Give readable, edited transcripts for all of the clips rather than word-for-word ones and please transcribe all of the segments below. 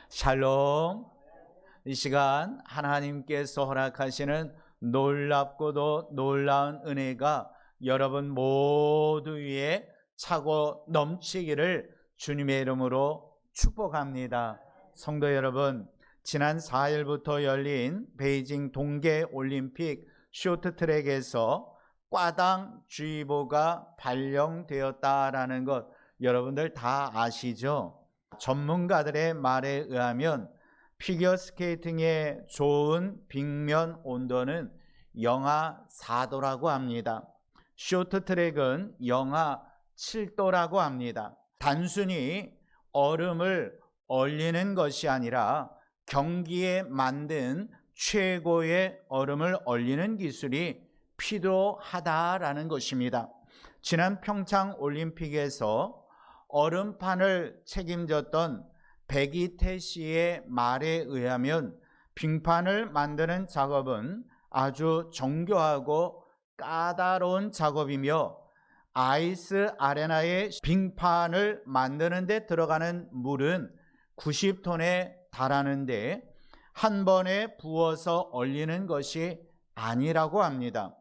샬롬. 이 시간 하나님께서 허락하시는 놀랍고도 놀라운 은혜가 여러분 모두 위에 차고 넘치기를 주님의 이름으로 축복합니다. 성도 여러분, 지난 4일부터 열린 베이징 동계올림픽 쇼트트랙에서 과당주의보가 발령되었다라는 것 여러분들 다 아시죠? 전문가들의 말에 의하면 피겨스케이팅의 좋은 빙면 온도는 영하 4도라고 합니다. 쇼트트랙은 영하 7도라고 합니다. 단순히 얼음을 얼리는 것이 아니라 경기에 만든 최고의 얼음을 얼리는 기술이 필요하다라는 것입니다. 지난 평창 올림픽에서 얼음판을 책임졌던 백이태 씨의 말에 의하면 빙판을 만드는 작업은 아주 정교하고 까다로운 작업이며 아이스 아레나의 빙판을 만드는 데 들어가는 물은 90톤에 달하는데 한 번에 부어서 얼리는 것이 아니라고 합니다.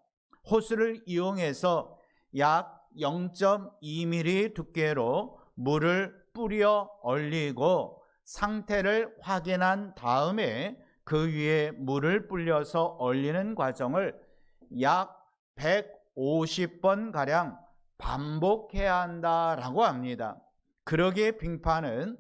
호스를 이용해서 약 0.2mm 두께로 물을 뿌려 얼리고 상태를 확인한 다음에 그 위에 물을 불려서 얼리는 과정을 약 150번가량 반복해야 한다라고 합니다. 그러기에 빙판은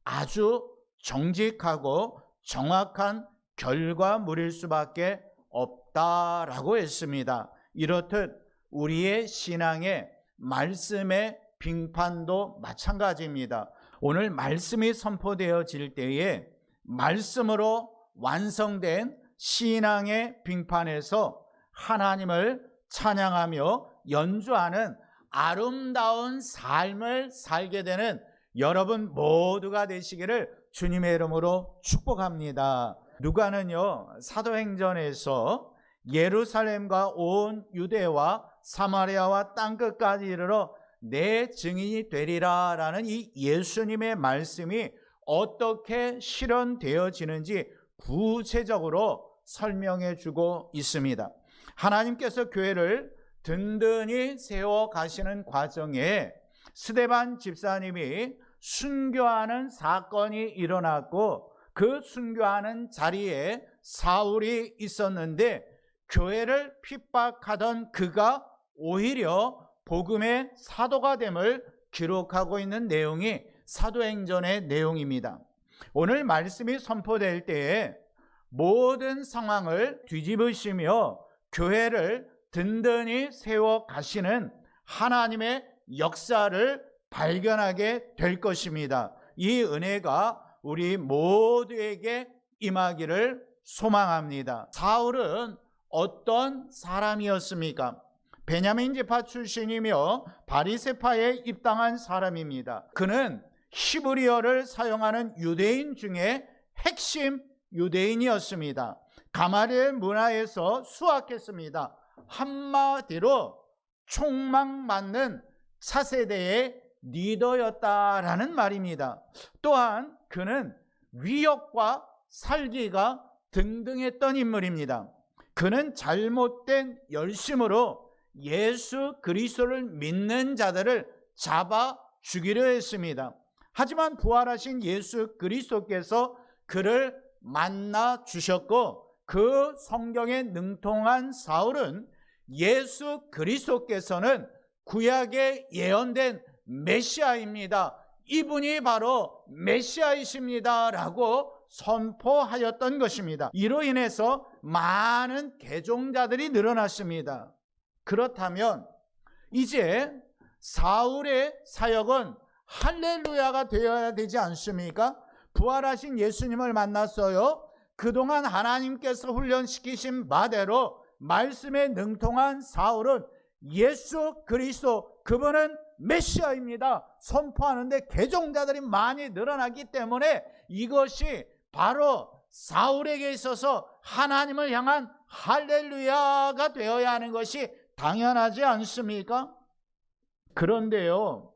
아주 정직하고 정확한 결과물일 수밖에 없다라고 했습니다. 이렇듯 우리의 신앙의 말씀의 빙판도 마찬가지입니다. 오늘 말씀이 선포되어질 때에 말씀으로 완성된 신앙의 빙판에서 하나님을 찬양하며 연주하는 아름다운 삶을 살게 되는 여러분 모두가 되시기를 주님의 이름으로 축복합니다. 누가는요, 사도행전에서 예루살렘과 온 유대와 사마리아와 땅끝까지 이르러 내 증인이 되리라 라는 이 예수님의 말씀이 어떻게 실현되어지는지 구체적으로 설명해 주고 있습니다. 하나님께서 교회를 든든히 세워 가시는 과정에 스데반 집사님이 순교하는 사건이 일어났고 그 순교하는 자리에 사울이 있었는데 교회를 핍박하던 그가 오히려 복음의 사도가 됨을 기록하고 있는 내용이 사도행전의 내용입니다. 오늘 말씀이 선포될 때에 모든 상황을 뒤집으시며 교회를 든든히 세워 가시는 하나님의 역사를 발견하게 될 것입니다. 이 은혜가 우리 모두에게 임하기를 소망합니다. 사울은 어떤 사람이었습니까? 베냐민 지파 출신이며 바리새파에 입당한 사람입니다. 그는 히브리어를 사용하는 유대인 중에 핵심 유대인이었습니다. 가말리엘 문화에서 수학했습니다. 한마디로 총망 맞는 차세대의 리더였다라는 말입니다. 또한 그는 위협과 살기가 등등했던 인물입니다. 그는 잘못된 열심으로 예수 그리스도를 믿는 자들을 잡아 죽이려 했습니다. 하지만 부활하신 예수 그리스도께서 그를 만나 주셨고 그 성경에 능통한 사울은 예수 그리스도께서는 구약에 예언된 메시아입니다. 이분이 바로 메시아이십니다 라고 선포하였던 것입니다. 이로 인해서 많은 개종자들이 늘어났습니다. 그렇다면 이제 사울의 사역은 할렐루야가 되어야 되지 않습니까? 부활하신 예수님을 만났어요. 그동안 하나님께서 훈련시키신 바대로 말씀에 능통한 사울은 예수 그리스도 그분은 메시아입니다 선포하는데 개종자들이 많이 늘어나기 때문에 이것이 바로 사울에게 있어서 하나님을 향한 할렐루야가 되어야 하는 것이 당연하지 않습니까? 그런데요,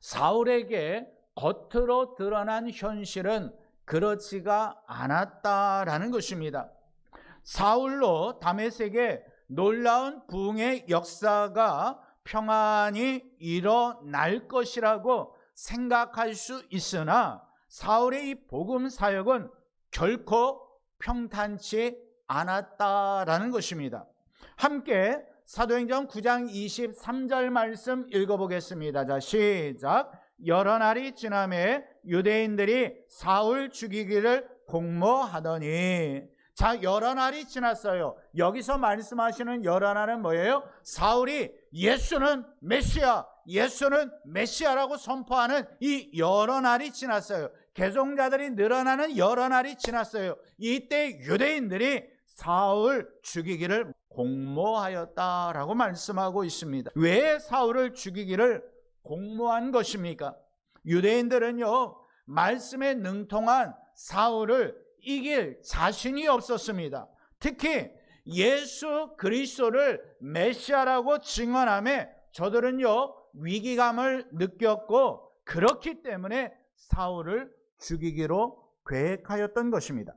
사울에게 겉으로 드러난 현실은 그렇지가 않았다라는 것입니다. 사울로 다메섹에 놀라운 부흥의 역사가 평안히 일어날 것이라고 생각할 수 있으나 사울의 이 복음 사역은 결코 평탄치 않았다라는 것입니다. 함께 사도행전 9장 23절 말씀 읽어보겠습니다. 자, 시작. 여러 날이 지나매 유대인들이 사울 죽이기를 공모하더니. 자, 여러 날이 지났어요. 여기서 말씀하시는 여러 날은 뭐예요? 사울이 예수는 메시아, 예수는 메시아라고 선포하는 이 여러 날이 지났어요. 개종자들이 늘어나는 여러 날이 지났어요. 이때 유대인들이 사울 죽이기를 공모하였다라고 말씀하고 있습니다. 왜 사울을 죽이기를 공모한 것입니까? 유대인들은요, 말씀에 능통한 사울을 이길 자신이 없었습니다. 특히 예수 그리스도를 메시아라고 증언하며 저들은요, 위기감을 느꼈고 그렇기 때문에 사울을 죽이기로 계획하였던 것입니다.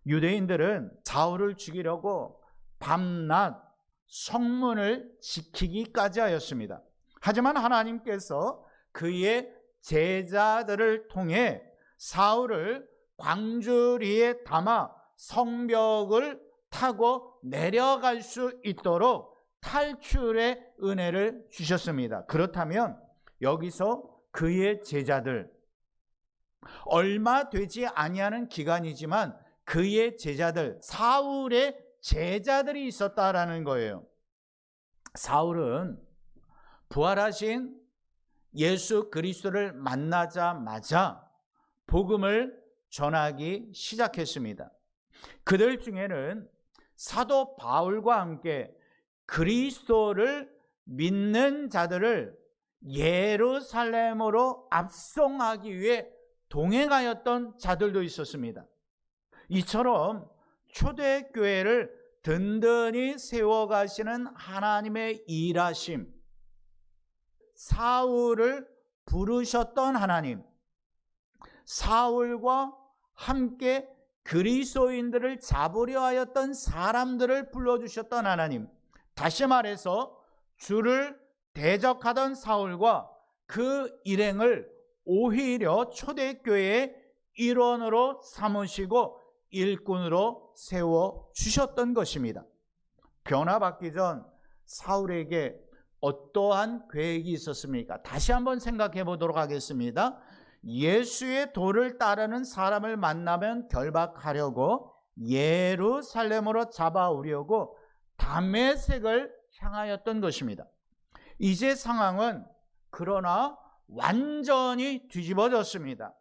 유대인들은 사울을 죽이려고 밤낮 성문을 지키기까지 하였습니다. 하지만 하나님께서 그의 제자들을 통해 사울을 광주리에 담아 성벽을 타고 내려갈 수 있도록 탈출의 은혜를 주셨습니다. 그렇다면 여기서 그의 제자들, 얼마 되지 아니하는 기간이지만 그의 제자들, 사울의 제자들이 있었다라는 거예요. 사울은 부활하신 예수 그리스도를 만나자마자 복음을 전하기 시작했습니다. 그들 중에는 사도 바울과 함께 그리스도를 믿는 자들을 예루살렘으로 압송하기 위해 동행하였던 자들도 있었습니다. 이처럼 초대교회를 든든히 세워가시는 하나님의 일하심, 사울을 부르셨던 하나님, 사울과 함께 그리스도인들을 잡으려 하였던 사람들을 불러주셨던 하나님, 다시 말해서 주를 대적하던 사울과 그 일행을 오히려 초대교회의 일원으로 삼으시고 일꾼으로 세워주셨던 것입니다. 변화받기 전 사울에게 어떠한 계획이 있었습니까? 다시 한번 생각해 보도록 하겠습니다. 예수의 도를 따르는 사람을 만나면 결박하려고 예루살렘으로 잡아오려고 다메섹을 향하였던 것입니다. 이제 상황은 그러나 완전히 뒤집어졌습니다.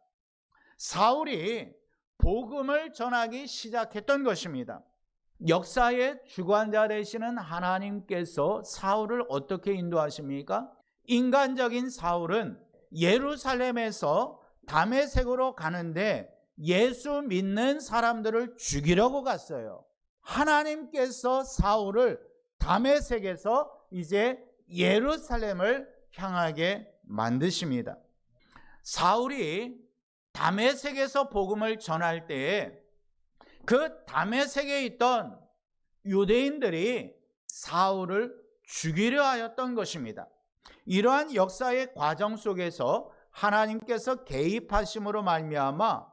사울이 복음을 전하기 시작했던 것입니다. 역사의 주관자 되시는 하나님께서 사울을 어떻게 인도하십니까? 인간적인 사울은 예루살렘에서 다메섹으로 가는데 예수 믿는 사람들을 죽이려고 갔어요. 하나님께서 사울을 다메섹에서 이제 예루살렘을 향하게 만드십니다. 사울이 다메섹에서 복음을 전할 때에 그 다메섹에 있던 유대인들이 사울을 죽이려 하였던 것입니다. 이러한 역사의 과정 속에서 하나님께서 개입하심으로 말미암아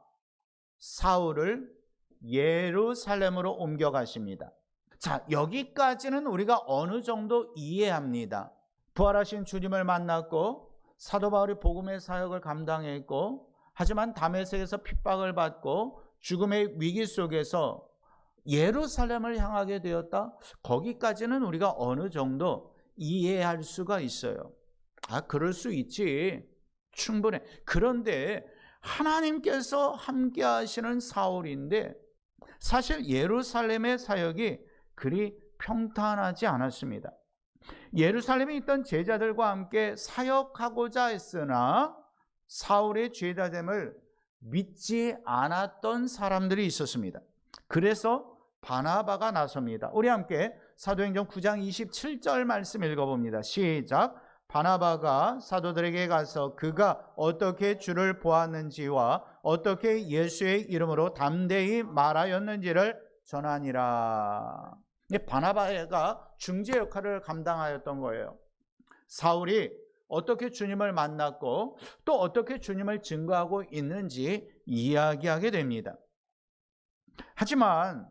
사울을 예루살렘으로 옮겨가십니다. 자, 여기까지는 우리가 어느 정도 이해합니다. 부활하신 주님을 만났고 사도 바울이 복음의 사역을 감당했고, 하지만 다메섹에서 핍박을 받고 죽음의 위기 속에서 예루살렘을 향하게 되었다. 거기까지는 우리가 어느 정도 이해할 수가 있어요. 아, 그럴 수 있지. 충분해. 그런데 하나님께서 함께 하시는 사울인데 사실 예루살렘의 사역이 그리 평탄하지 않았습니다. 예루살렘에 있던 제자들과 함께 사역하고자 했으나 사울의 죄다됨을 믿지 않았던 사람들이 있었습니다. 그래서 바나바가 나섭니다. 우리 함께 사도행전 9장 27절 말씀 읽어봅니다. 시작. 바나바가 사도들에게 가서 그가 어떻게 주를 보았는지와 어떻게 예수의 이름으로 담대히 말하였는지를 전하니라. 바나바가 중재 역할을 감당하였던 거예요. 사울이 어떻게 주님을 만났고 또 어떻게 주님을 증거하고 있는지 이야기하게 됩니다. 하지만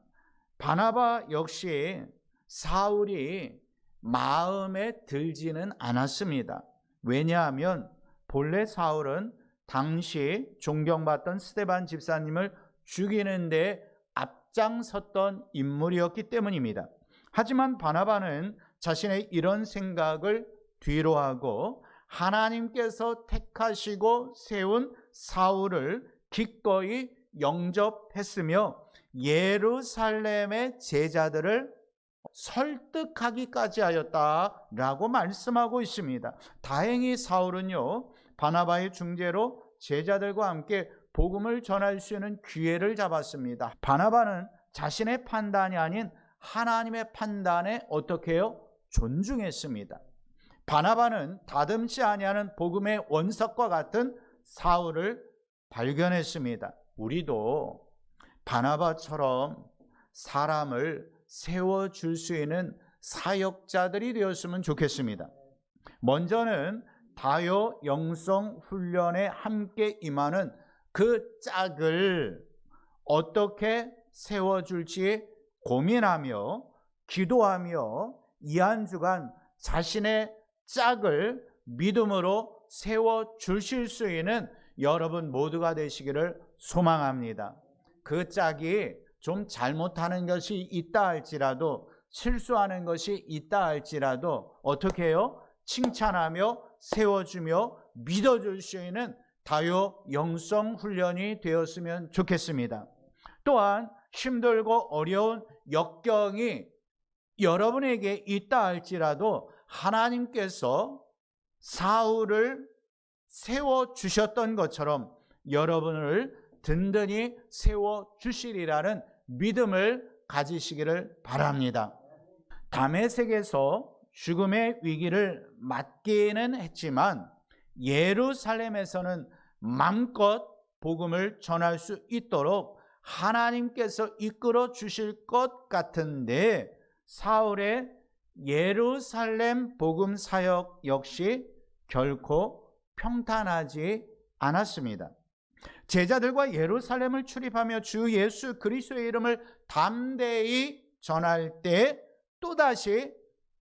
바나바 역시 사울이 마음에 들지는 않았습니다. 왜냐하면 본래 사울은 당시 존경받던 스데반 집사님을 죽이는 데 앞장섰던 인물이었기 때문입니다. 하지만 바나바는 자신의 이런 생각을 뒤로하고 하나님께서 택하시고 세운 사울을 기꺼이 영접했으며 예루살렘의 제자들을 설득하기까지 하였다라고 말씀하고 있습니다. 다행히 사울은요, 바나바의 중재로 제자들과 함께 복음을 전할 수 있는 기회를 잡았습니다. 바나바는 자신의 판단이 아닌 하나님의 판단에 어떻게 해요? 존중했습니다. 바나바는 다듬지 아니하는 복음의 원석과 같은 사울을 발견했습니다. 우리도 바나바처럼 사람을 세워줄 수 있는 사역자들이 되었으면 좋겠습니다. 먼저는 다요 영성 훈련에 함께 임하는 그 짝을 어떻게 세워줄지 고민하며 기도하며 이 한 주간 자신의 짝을 믿음으로 세워주실 수 있는 여러분 모두가 되시기를 소망합니다. 그 짝이 좀 잘못하는 것이 있다 할지라도, 실수하는 것이 있다 할지라도 어떻게 해요? 칭찬하며 세워주며 믿어줄 수 있는 다요 영성 훈련이 되었으면 좋겠습니다. 또한 힘들고 어려운 역경이 여러분에게 있다 할지라도 하나님께서 사울을 세워주셨던 것처럼 여러분을 든든히 세워주시리라는 믿음을 가지시기를 바랍니다. 다메섹에서 죽음의 위기를 맞기는 했지만 예루살렘에서는 마음껏 복음을 전할 수 있도록 하나님께서 이끌어 주실 것 같은데 사울의 예루살렘 복음 사역 역시 결코 평탄하지 않았습니다. 제자들과 예루살렘을 출입하며 주 예수 그리스도의 이름을 담대히 전할 때 또다시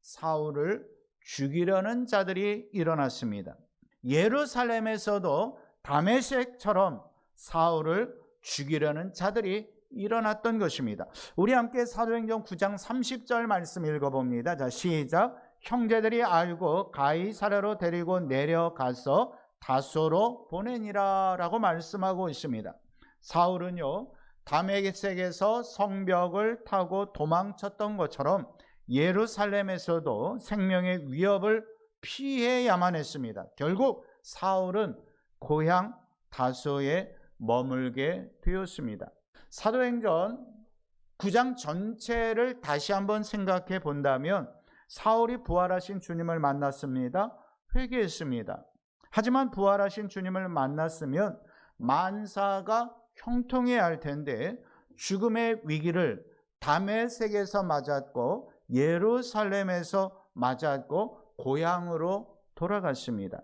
사울을 죽이려는 자들이 일어났습니다. 예루살렘에서도 다메섹처럼 사울을 죽이려는 자들이 일어났던 것입니다. 우리 함께 사도행전 9장 30절 말씀 읽어봅니다. 자, 시작. 형제들이 알고 가이사랴로 데리고 내려가서 다소로 보내니라 라고 말씀하고 있습니다. 사울은요, 다메섹에서 성벽을 타고 도망쳤던 것처럼 예루살렘에서도 생명의 위협을 피해야만 했습니다. 결국 사울은 고향 다소에 머물게 되었습니다. 사도행전 9장 전체를 다시 한번 생각해 본다면 사울이 부활하신 주님을 만났습니다. 회개했습니다. 하지만 부활하신 주님을 만났으면 만사가 형통해야 할 텐데 죽음의 위기를 다메섹에서 맞았고 예루살렘에서 맞았고 고향으로 돌아갔습니다.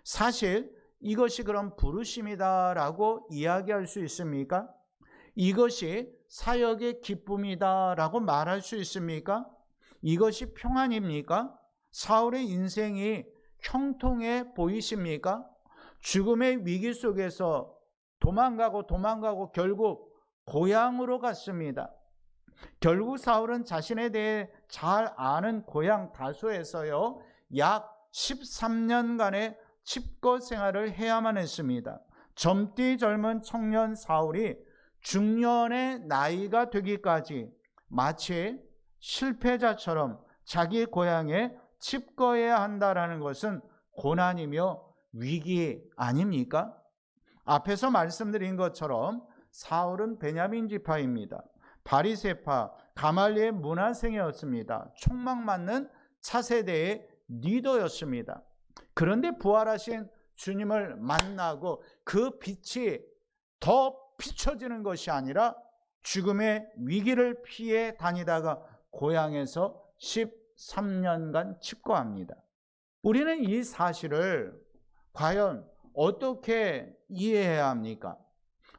사실 이것이 그럼 부르심이다라고 이야기할 수 있습니까? 이것이 사역의 기쁨이다라고 말할 수 있습니까? 이것이 평안입니까? 사울의 인생이 형통해 보이십니까? 죽음의 위기 속에서 도망가고 결국 고향으로 갔습니다. 결국 사울은 자신에 대해 잘 아는 고향 다소에서요 약 13년간의 칩거 생활을 해야만 했습니다. 젊디 젊은 청년 사울이 중년의 나이가 되기까지 마치 실패자처럼 자기 고향에 칩거해야 한다라는 것은 고난이며 위기 아닙니까? 앞에서 말씀드린 것처럼 사울은 베냐민 지파입니다. 바리새파 가말리엘 문화생이었습니다. 촉망 맞는 차세대의 리더였습니다. 그런데 부활하신 주님을 만나고 그 빛이 더 비춰지는 것이 아니라 죽음의 위기를 피해 다니다가 고향에서 13년간 칩거합니다. 우리는 이 사실을 과연 어떻게 이해해야 합니까?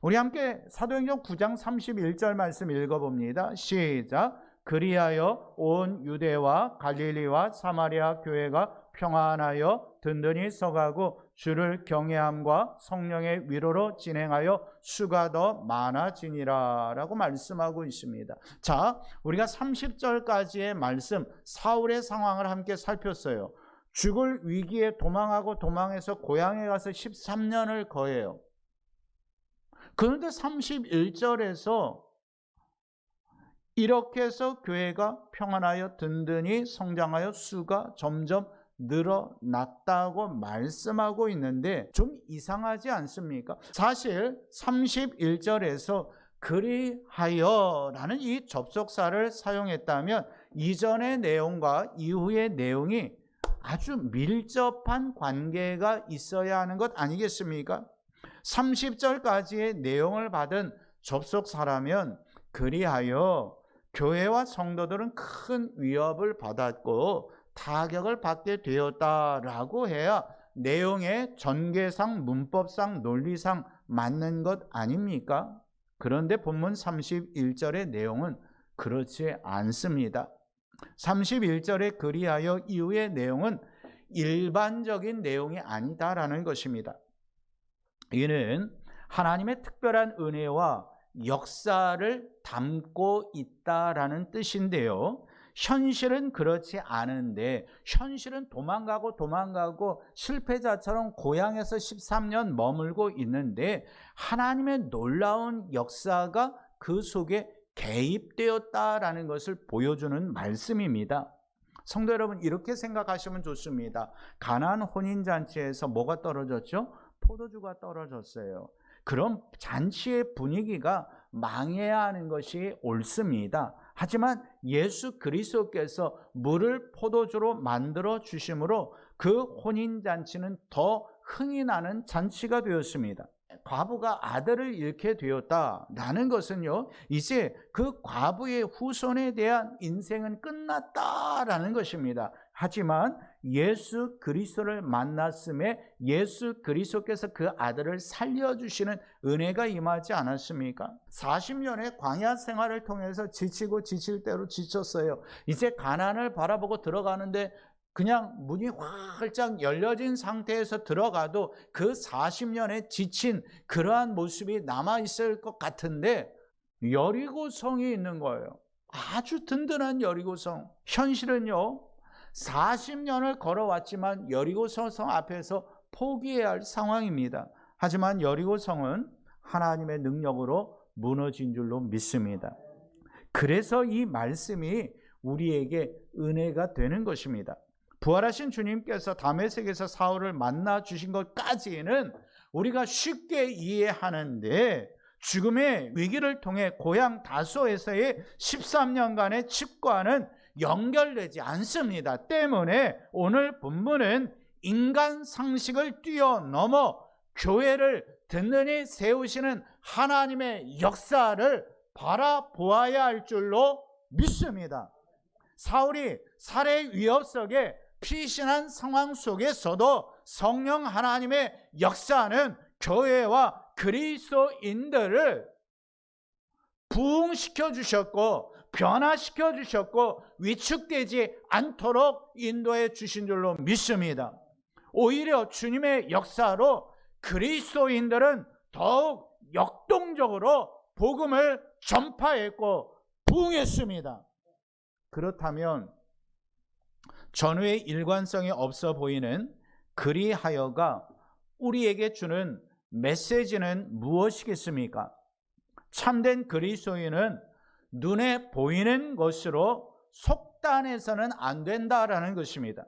우리 함께 사도행전 9장 31절 말씀 읽어봅니다. 시작. 그리하여 온 유대와 갈릴리와 사마리아 교회가 평안하여 든든히 서가고 주를 경외함과 성령의 위로로 진행하여 수가 더 많아지니라 라고 말씀하고 있습니다. 자, 우리가 30절까지의 말씀 사울의 상황을 함께 살폈어요. 죽을 위기에 도망하고 도망해서 고향에 가서 13년을 거해요. 그런데 31절에서 이렇게 해서 교회가 평안하여 든든히 성장하여 수가 점점 늘어났다고 말씀하고 있는데 좀 이상하지 않습니까? 사실 31절에서 그리하여라는 이 접속사를 사용했다면 이전의 내용과 이후의 내용이 아주 밀접한 관계가 있어야 하는 것 아니겠습니까? 30절까지의 내용을 받은 접속사라면 그리하여 교회와 성도들은 큰 위협을 받았고 타격을 받게 되었다라고 해야 내용의 전개상, 문법상, 논리상 맞는 것 아닙니까? 그런데 본문 31절의 내용은 그렇지 않습니다. 31절에 그리하여 이후의 내용은 일반적인 내용이 아니다라는 것입니다. 이는 하나님의 특별한 은혜와 역사를 담고 있다라는 뜻인데요. 현실은 그렇지 않은데 현실은 도망가고 실패자처럼 고향에서 13년 머물고 있는데 하나님의 놀라운 역사가 그 속에 개입되었다라는 것을 보여주는 말씀입니다. 성도 여러분, 이렇게 생각하시면 좋습니다. 가나안 혼인잔치에서 뭐가 떨어졌죠? 포도주가 떨어졌어요. 그럼 잔치의 분위기가 망해야 하는 것이 옳습니다. 하지만 예수 그리스도께서 물을 포도주로 만들어 주심으로 그 혼인잔치는 더 흥이 나는 잔치가 되었습니다. 과부가 아들을 잃게 되었다라는 것은요, 이제 그 과부의 후손에 대한 인생은 끝났다라는 것입니다. 하지만 예수 그리스도를 만났음에 예수 그리스도께서 그 아들을 살려주시는 은혜가 임하지 않았습니까? 40년의 광야 생활을 통해서 지치고 지칠 대로 지쳤어요. 이제 가나안을 바라보고 들어가는데 그냥 문이 활짝 열려진 상태에서 들어가도 그 40년의 지친 그러한 모습이 남아있을 것 같은데 여리고성이 있는 거예요. 아주 든든한 여리고성. 현실은요, 40년을 걸어왔지만 여리고성 앞에서 포기해야 할 상황입니다. 하지만 여리고성은 하나님의 능력으로 무너진 줄로 믿습니다. 그래서 이 말씀이 우리에게 은혜가 되는 것입니다. 부활하신 주님께서 다메섹에서 사울을 만나 주신 것까지는 우리가 쉽게 이해하는데 죽음의 위기를 통해 고향 다소에서의 13년간의 칩과는 연결되지 않습니다. 때문에 오늘 본문은 인간 상식을 뛰어넘어 교회를 든든히 세우시는 하나님의 역사를 바라보아야 할 줄로 믿습니다. 사울이 살해 위협 속에 피신한 상황 속에서도 성령 하나님의 역사는 교회와 그리스도인들을 부흥시켜 주셨고 변화시켜 주셨고 위축되지 않도록 인도해 주신 줄로 믿습니다. 오히려 주님의 역사로 그리스도인들은 더욱 역동적으로 복음을 전파했고 부흥했습니다. 그렇다면 전후의 일관성이 없어 보이는 그리하여가 우리에게 주는 메시지는 무엇이겠습니까? 참된 그리스도인은 눈에 보이는 것으로 속단해서는 안 된다라는 것입니다.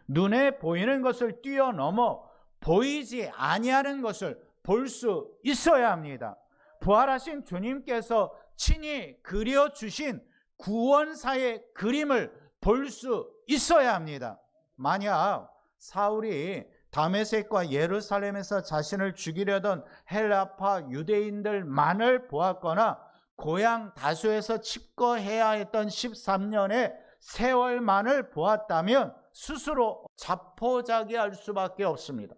눈에 보이는 것을 뛰어넘어 보이지 아니하는 것을 볼 수 있어야 합니다. 부활하신 주님께서 친히 그려주신 구원사의 그림을 볼 수 있어야 합니다. 만약 사울이 다메섹과 예루살렘에서 자신을 죽이려던 헬라파 유대인들만을 보았거나 고향 다소에서 칩거해야 했던 13년의 세월만을 보았다면 스스로 자포자기할 수밖에 없습니다.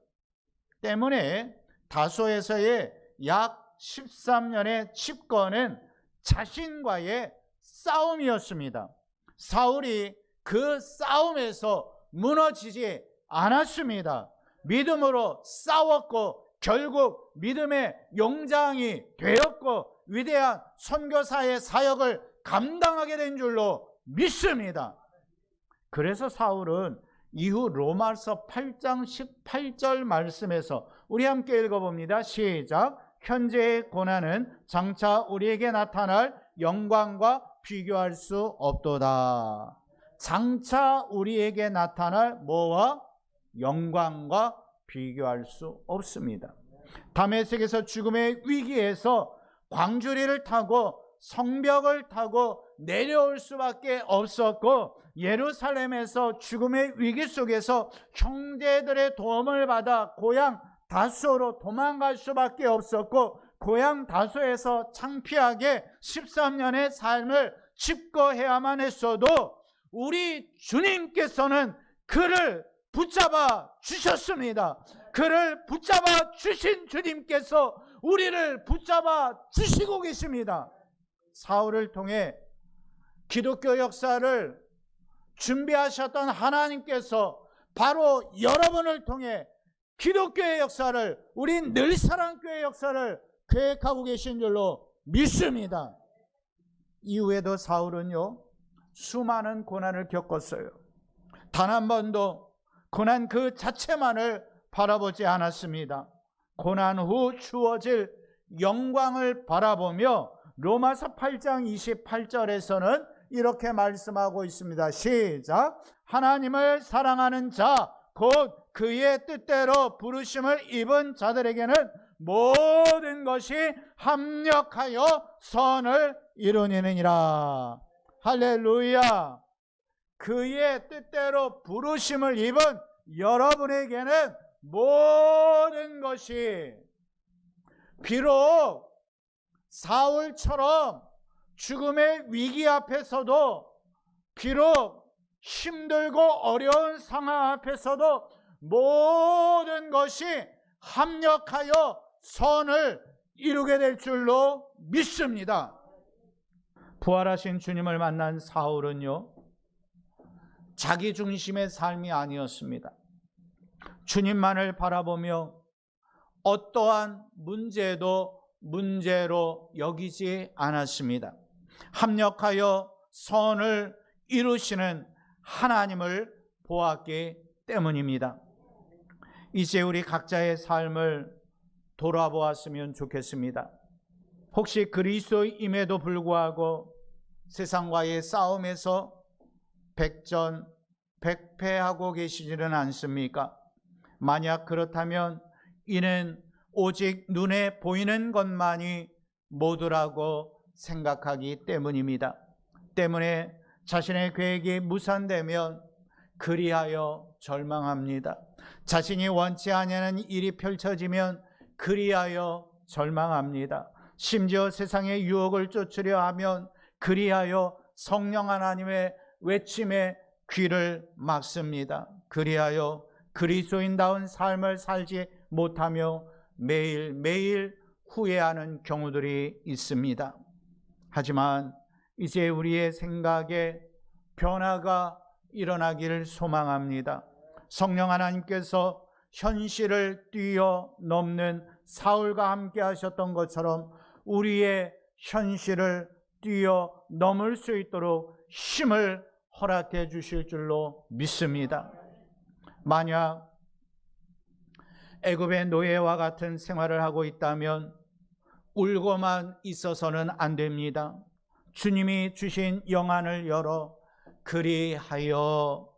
때문에 다소에서의 약 13년의 칩거는 자신과의 싸움이었습니다. 사울이 그 싸움에서 무너지지 않았습니다. 믿음으로 싸웠고 결국 믿음의 용장이 되었고 위대한 선교사의 사역을 감당하게 된 줄로 믿습니다. 그래서 사울은 이후 로마서 8장 18절 말씀에서 우리 함께 읽어봅니다. 시작. 현재의 고난은 장차 우리에게 나타날 영광과 비교할 수 없도다. 장차 우리에게 나타날 뭐와? 영광과 비교할 수 없습니다. 다메섹에서 죽음의 위기에서 광주리를 타고 성벽을 타고 내려올 수밖에 없었고, 예루살렘에서 죽음의 위기 속에서 형제들의 도움을 받아 고향 다소로 도망갈 수밖에 없었고, 고향 다소에서 창피하게 13년의 삶을 칩거해야만 했어도 우리 주님께서는 그를 붙잡아 주셨습니다. 그를 붙잡아 주신 주님께서 우리를 붙잡아 주시고 계십니다. 사울을 통해 기독교 역사를 준비하셨던 하나님께서 바로 여러분을 통해 기독교의 역사를, 우리 늘사랑교회의 역사를 계획하고 계신 줄로 믿습니다. 이후에도 사울은요, 수많은 고난을 겪었어요. 단 한 번도 고난 그 자체만을 바라보지 않았습니다. 고난 후 주어질 영광을 바라보며 로마서 8장 28절에서는 이렇게 말씀하고 있습니다. 시작. 하나님을 사랑하는 자, 곧 그의 뜻대로 부르심을 입은 자들에게는 모든 것이 합력하여 선을 이루느니라. 할렐루야. 그의 뜻대로 부르심을 입은 여러분에게는 모든 것이, 비록 사울처럼 죽음의 위기 앞에서도, 비록 힘들고 어려운 상황 앞에서도 모든 것이 합력하여 선을 이루게 될 줄로 믿습니다. 부활하신 주님을 만난 사울은요, 자기 중심의 삶이 아니었습니다. 주님만을 바라보며 어떠한 문제도 문제로 여기지 않았습니다. 합력하여 선을 이루시는 하나님을 보았기 때문입니다. 이제 우리 각자의 삶을 돌아보았으면 좋겠습니다. 혹시 그리스도임에도 불구하고 세상과의 싸움에서 백전백패하고 계시지는 않습니까? 만약 그렇다면 이는 오직 눈에 보이는 것만이 모두라고 생각하기 때문입니다. 때문에 자신의 계획이 무산되면 그리하여 절망합니다. 자신이 원치 아니하는 일이 펼쳐지면 그리하여 절망합니다. 심지어 세상의 유혹을 쫓으려 하면 그리하여 성령 하나님의 외침에 귀를 막습니다. 그리하여 그리스도인다운 삶을 살지 못하며 매일매일 후회하는 경우들이 있습니다. 하지만 이제 우리의 생각에 변화가 일어나기를 소망합니다. 성령 하나님께서 현실을 뛰어넘는 사울과 함께 하셨던 것처럼 우리의 현실을 뛰어넘을 수 있도록 힘을 허락해 주실 줄로 믿습니다. 만약 애굽의 노예와 같은 생활을 하고 있다면 울고만 있어서는 안 됩니다. 주님이 주신 영안을 열어 그리하여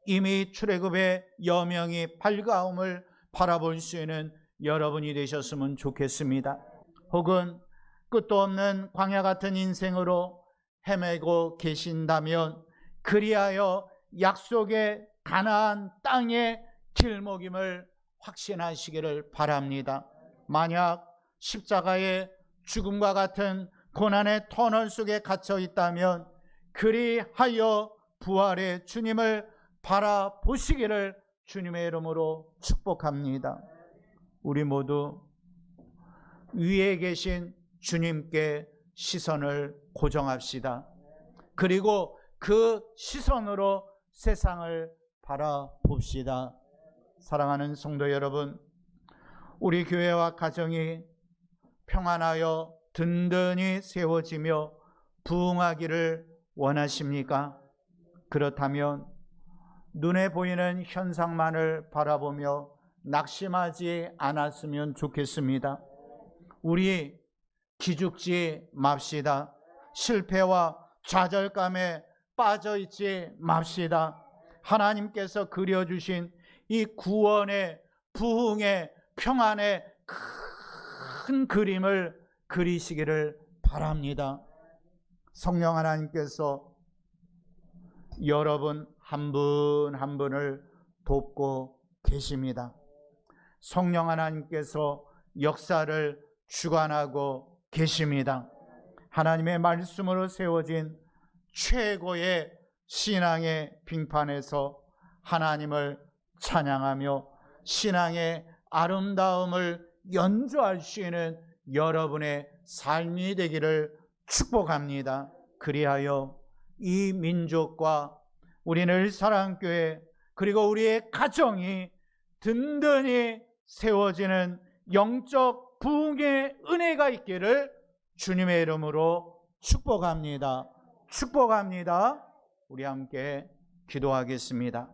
이미 출애굽의 여명이 밝아옴을 바라볼 수 있는 여러분이 되셨으면 좋겠습니다. 혹은 끝도 없는 광야 같은 인생으로 헤매고 계신다면 그리하여 약속의 가나안 땅의 길목임을 확신하시기를 바랍니다. 만약 십자가의 죽음과 같은 고난의 터널 속에 갇혀 있다면 그리하여 부활의 주님을 바라보시기를 주님의 이름으로 축복합니다. 우리 모두 위에 계신 주님께 시선을 고정합시다. 그리고 그 시선으로 세상을 바라봅시다. 사랑하는 성도 여러분, 우리 교회와 가정이 평안하여 든든히 세워지며 부흥하기를 원하십니까? 그렇다면 눈에 보이는 현상만을 바라보며 낙심하지 않았으면 좋겠습니다. 우리 기죽지 맙시다. 실패와 좌절감에 빠져있지 맙시다. 하나님께서 그려주신 이 구원의, 부흥의, 평안의 큰 그림을 그리시기를 바랍니다. 성령 하나님께서 여러분 한 분 한 분을 돕고 계십니다. 성령 하나님께서 역사를 주관하고 계십니다. 하나님의 말씀으로 세워진 최고의 신앙의 빙판에서 하나님을 찬양하며 신앙의 아름다움을 연주할 수 있는 여러분의 삶이 되기를 축복합니다. 그리하여 이 민족과 우리 늘사랑교회 그리고 우리의 가정이 든든히 세워지는 영적 부흥의 은혜가 있기를 주님의 이름으로 축복합니다. 축복합니다. 우리 함께 기도하겠습니다.